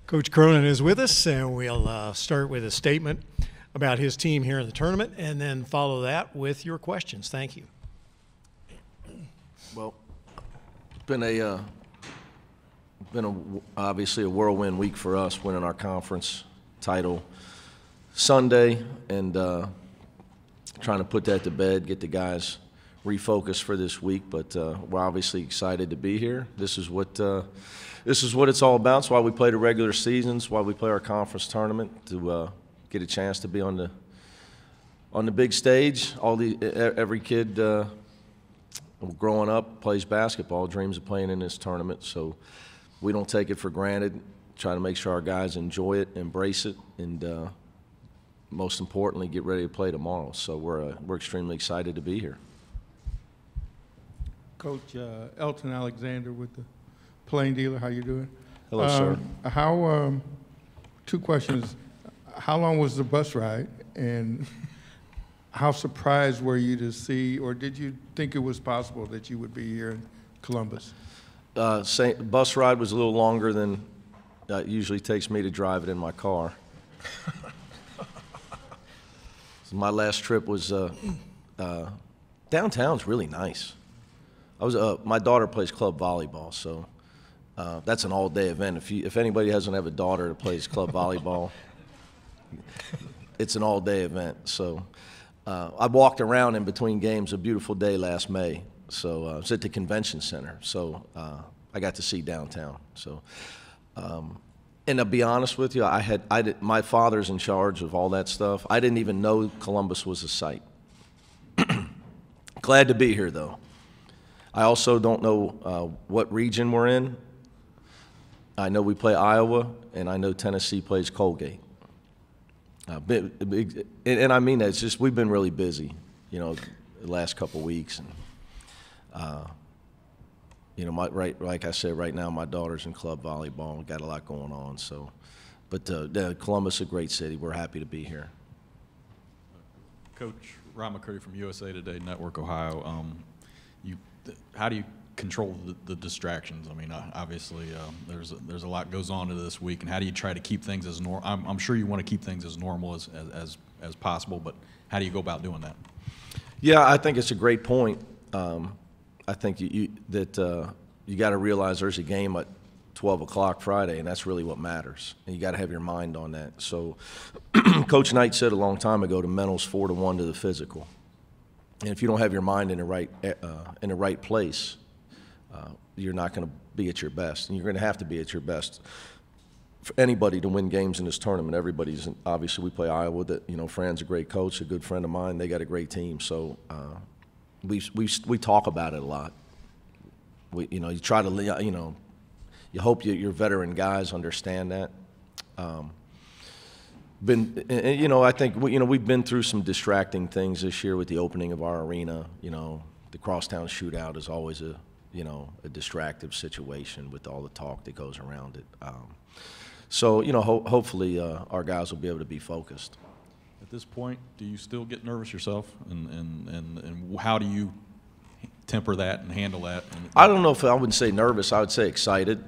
Coach Cronin is with us, and we'll start with a statement about his team here in the tournament, and then follow that with your questions. Thank you. Well, obviously a whirlwind week for us, winning our conference title Sunday, and trying to put that to bed, get the guys refocused for this week. But we're obviously excited to be here. This is what it's all about. It's why we play the regular seasons, why we play our conference tournament, to get a chance to be on the big stage. Every kid growing up plays basketball, dreams of playing in this tournament. So we don't take it for granted. Try to make sure our guys enjoy it, embrace it, and most importantly, get ready to play tomorrow. So we're extremely excited to be here. Coach Elton Alexander with the Plain Dealer, how you doing? Hello, sir. Two questions. How long was the bus ride, and how surprised were you to see, or did you think it was possible that you would be here in Columbus? Bus ride was a little longer than it usually takes me to drive it in my car. My last trip was downtown's really nice. My daughter plays club volleyball, so that's an all-day event. If anybody doesn't have a daughter that plays club volleyball, it's an all-day event. So I walked around in between games. A beautiful day last May. So I was at the convention center. So I got to see downtown. So and to be honest with you, my father's in charge of all that stuff. I didn't even know Columbus was a site. Glad to be here, though. I also don't know what region we're in. I know we play Iowa, and I know Tennessee plays Colgate. And I mean that. It's just we've been really busy, the last couple of weeks. And, like I said, right now my daughter's in club volleyball. We've got a lot going on. So, but Columbus is a great city. We're happy to be here. Coach Ron McCurdy from USA Today Network, Ohio. How do you control the distractions? I mean, obviously, there's a lot goes on to this week, and how do you try to keep things as normal? I'm sure you want to keep things as normal as possible, but how do you go about doing that? Yeah, I think it's a great point. I think you got to realize there's a game at 12 o'clock Friday, and that's really what matters. And you got to have your mind on that. So, Coach Knight said a long time ago, the mental's 4-to-1 to the physical. And if you don't have your mind in the right place, you're not going to be at your best. And you're going to have to be at your best for anybody to win games in this tournament. Everybody's obviously we play Iowa. Fran's a great coach, a good friend of mine. They got a great team. So we talk about it a lot. You try to you hope your veteran guys understand that. I think we've been through some distracting things this year with the opening of our arena. The crosstown shootout is always a distractive situation with all the talk that goes around it. So hopefully our guys will be able to be focused. At this point, do you still get nervous yourself, and how do you temper that and handle that? I don't know if I would say nervous. I would say excited.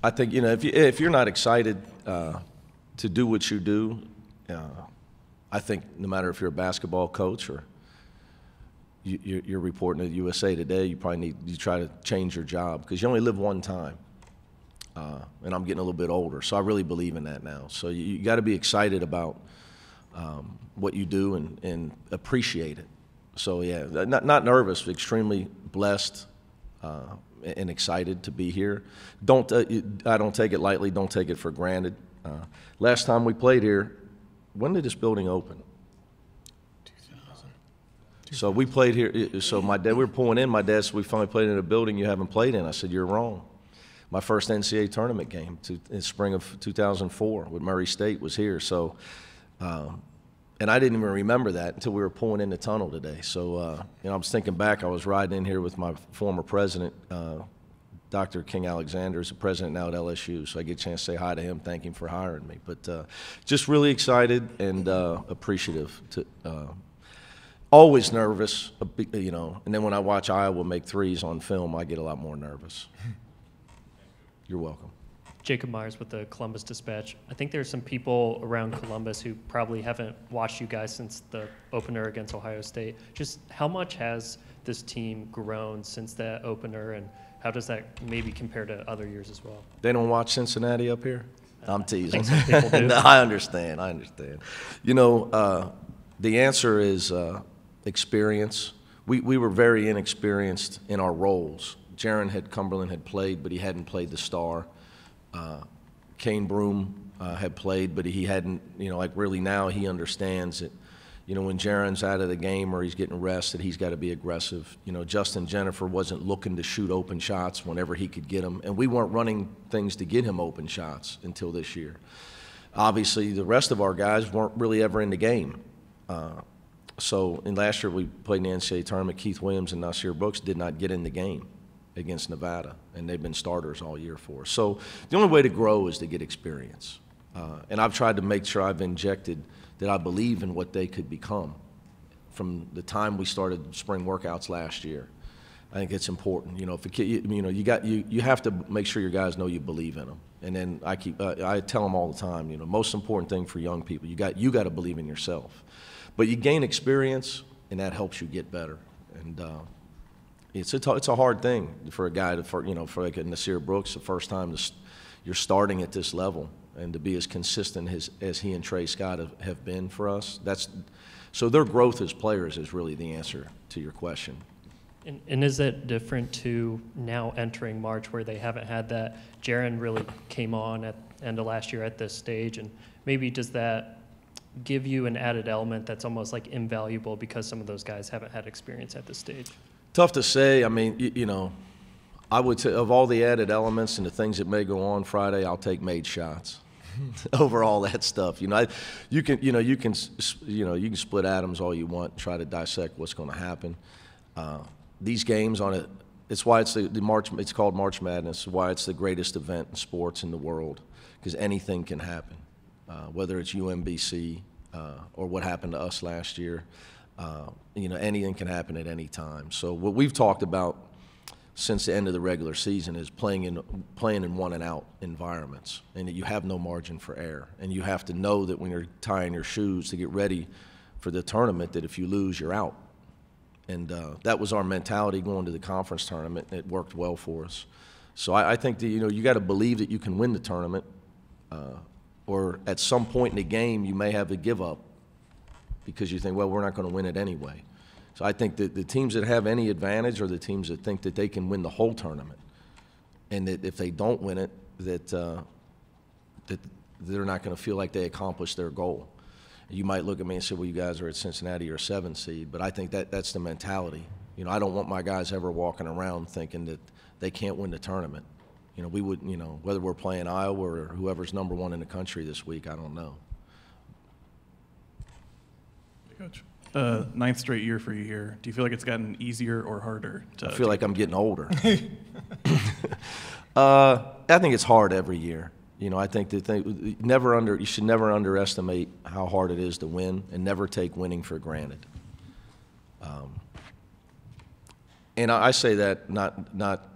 I think if you're not excited to do what you do, I think no matter if you're a basketball coach or you're reporting to USA Today, you probably need to try to change your job because you only live one time. And I'm getting a little bit older, so I really believe in that now. So you got to be excited about what you do and appreciate it. So yeah, not nervous, but extremely blessed and excited to be here. I don't take it lightly. Don't take it for granted. Last time we played here, when did this building open? 2000. So we played here. So we were pulling in. My dad said, we finally played in a building you haven't played in. I said, you're wrong. My first NCAA tournament game in spring of 2004 with Murray State was here. So, and I didn't even remember that until we were pulling in the tunnel today. So, I was thinking back. I was riding in here with my former president, Dr. King Alexander, is the president now at LSU. So I get a chance to say hi to him, thank him for hiring me. But just really excited and appreciative. Always nervous, and then when I watch Iowa make threes on film, I get a lot more nervous. You're welcome. Jacob Myers with the Columbus Dispatch. I think there's some people around Columbus who probably haven't watched you guys since the opener against Ohio State. Just how much has this team grown since that opener, and how does that maybe compare to other years as well? They don't watch Cincinnati up here? I'm teasing. Some people do. No, I understand. You know, the answer is experience. We were very inexperienced in our roles. Cumberland had played, but he hadn't played the star. Kane Broom had played, but he hadn't, you know, like really now he understands that, you know, when Jaron's out of the game or he's getting rested, he's got to be aggressive. You know, Justin Jennifer wasn't looking to shoot open shots whenever he could get them, and we weren't running things to get him open shots until this year. Obviously, the rest of our guys weren't really ever in the game. So in last year we played in the NCAA tournament. Keith Williams and Nasir Brooks did not get in the game against Nevada, and they've been starters all year for us. So the only way to grow is to get experience. And I've tried to make sure I've injected that I believe in what they could become from the time we started spring workouts last year. I think it's important. You know, if a kid, you know, you have to make sure your guys know you believe in them. And then I tell them all the time, you know, most important thing for young people, you got to believe in yourself. But you gain experience, and that helps you get better. And it's a hard thing for a guy for like a Nasir Brooks, the first time you're starting at this level, and to be as consistent as he and Trey Scott have been for us. So their growth as players is really the answer to your question. And is that different to now entering March, where they haven't had that? Jaron really came on at the end of last year at this stage, and maybe does that give you an added element that's almost like invaluable because some of those guys haven't had experience at this stage? Tough to say. I mean, you know, I would say of all the added elements and the things that may go on Friday, I'll take made shots over all that stuff. You know, you can split atoms all you want, try to dissect what's going to happen. These games on it, it's why it's it's called March Madness. Why it's the greatest event in sports in the world, because anything can happen. Whether it's UMBC or what happened to us last year, you know, anything can happen at any time. So what we've talked about since the end of the regular season is playing in one and out environments, and that you have no margin for error, and you have to know that when you're tying your shoes to get ready for the tournament, that if you lose, you're out. And that was our mentality going to the conference tournament. It worked well for us. So I think that, you know, you got to believe that you can win the tournament. Or at some point in the game, you may have to give up because you think, well, we're not going to win it anyway. So I think that the teams that have any advantage are the teams that think that they can win the whole tournament, and that if they don't win it, that they're not going to feel like they accomplished their goal. You might look at me and say, well, you guys are at Cincinnati or 7 seed, but I think that's the mentality. You know, I don't want my guys ever walking around thinking that they can't win the tournament. You know, we would, you know, whether we're playing Iowa or whoever's number 1 in the country this week, I don't know. Coach, 9th straight year for you here. Do you feel like it's gotten easier or harder? I feel like I'm getting older. I think it's hard every year. You know, I think you should never underestimate how hard it is to win, and never take winning for granted. And I say that not.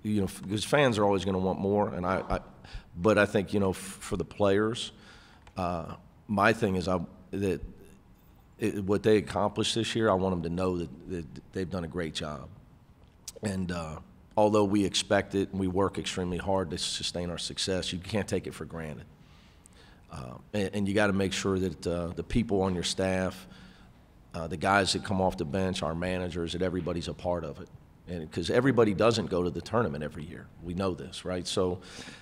You know, because fans are always going to want more, but I think, you know, for the players, my thing is what they accomplished this year, I want them to know that they've done a great job. And although we expect it and we work extremely hard to sustain our success, you can't take it for granted. And you got to make sure that the people on your staff, the guys that come off the bench, our managers, that everybody's a part of it. And because everybody doesn't go to the tournament every year. We know this, right? So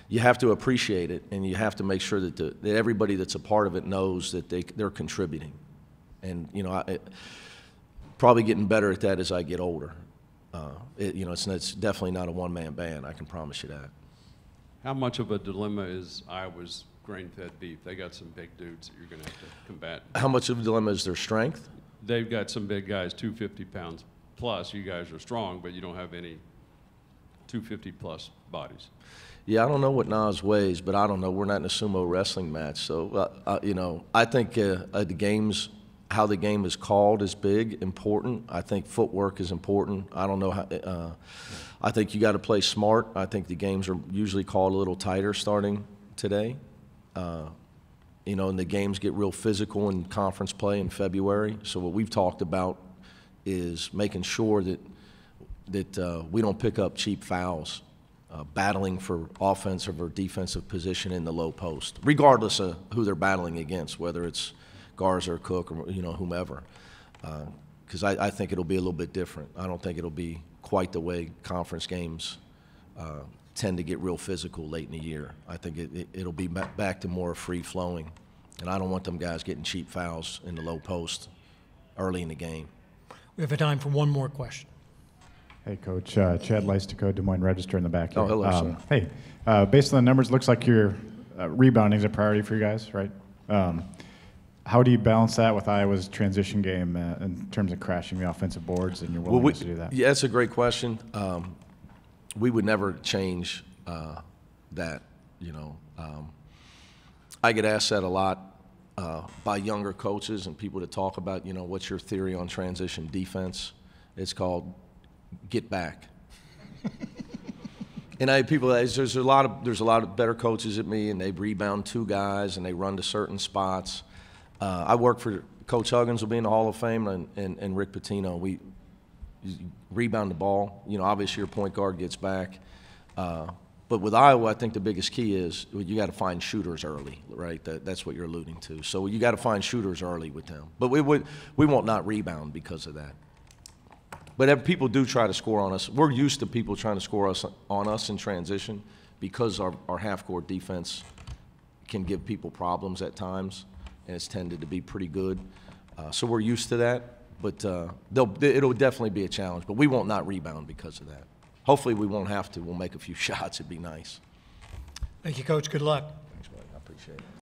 you have to appreciate it, and you have to make sure that everybody that's a part of it knows that they're contributing. And, you know, probably getting better at that as I get older. You know, it's definitely not a one-man band, I can promise you that. How much of a dilemma is Iowa's grain-fed beef? They got some big dudes that you're going to have to combat. How much of a dilemma is their strength? They've got some big guys, 250 pounds. Plus, you guys are strong, but you don't have any 250-plus bodies. Yeah, I don't know what Nas weighs, but I don't know. We're not in a sumo wrestling match. So, you know, I think the games how the game is called is big, important. I think footwork is important. I don't know how. I think you got to play smart. I think the games are usually called a little tighter starting today. And the games get real physical in conference play in February. So what we've talked about is making sure that we don't pick up cheap fouls, battling for offensive or defensive position in the low post, regardless of who they're battling against, whether it's Garza or Cook or whomever. Because I think it'll be a little bit different. I don't think it'll be quite the way conference games tend to get real physical late in the year. I think it'll be back to more free-flowing, and I don't want them guys getting cheap fouls in the low post early in the game. We have time for one more question. Hey, Coach. Chad Leistico, Des Moines Register in the back here. Oh, hello, sir. Hey, based on the numbers, looks like your rebounding is a priority for you guys, right? How do you balance that with Iowa's transition game in terms of crashing the offensive boards and your willingness to do that? Yeah, that's a great question. We would never change that, I get asked that a lot by younger coaches and people that talk about, what's your theory on transition defense? It's called get back. And there's a lot of better coaches than me, and they rebound two guys and they run to certain spots. I work for Coach Huggins, will be in the Hall of Fame, and Rick Pitino. We rebound the ball. Obviously your point guard gets back. But with Iowa, I think the biggest key is you got to find shooters early, right? That's what you're alluding to. So you got to find shooters early with them. But we won't not rebound because of that. But people do try to score on us. We're used to people trying to score on us in transition because our half-court defense can give people problems at times, and it's tended to be pretty good. So we're used to that. But it'll definitely be a challenge. But we won't not rebound because of that. Hopefully we won't have to. We'll make a few shots. It'd be nice. Thank you, Coach. Good luck. Thanks, buddy. I appreciate it.